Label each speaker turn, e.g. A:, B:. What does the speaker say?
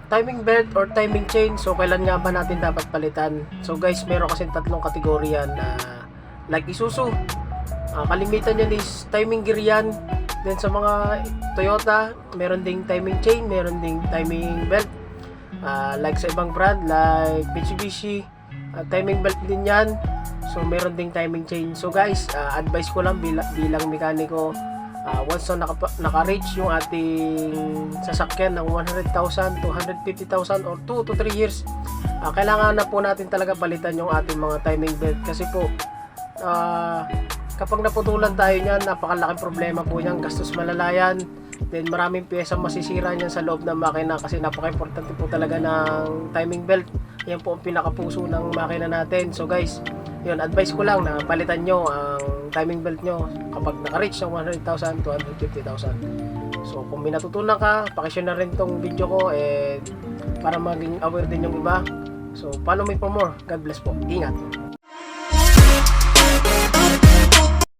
A: timing belt or timing chain, so kailan nga ba natin dapat palitan? So guys, meron kasi tatlong kategorya yan na like Isuzu. Kalimitan yan is timing gear yan. Then sa mga Toyota, meron ding timing chain, meron ding timing belt. Like sa ibang brand like Mitsubishi, timing belt din yan. So meron ding timing chain. So guys, advice ko lang bilang mekaniko, once na naka-reach yung ating sasakyan ng 100,000 to 150,000 or 2 to 3 years, kailangan na po natin talaga palitan yung ating mga timing belt. Kasi po kapag naputulan tayo niyan, napakalaking problema po niyan, gastos malalayan. Then maraming pyesa masisira niyan sa loob ng makina kasi napaka-importante po talaga ng timing belt. Yan po ang pinakapuso ng makina natin. So guys, yun, advice ko lang na palitan nyo ang timing belt nyo kapag naka-reach ng 100,000 to 150,000. So kung may natutunan ka, pakishare na rin tong video ko para maging aware din yung iba. So follow me for more. God bless po. Ingat.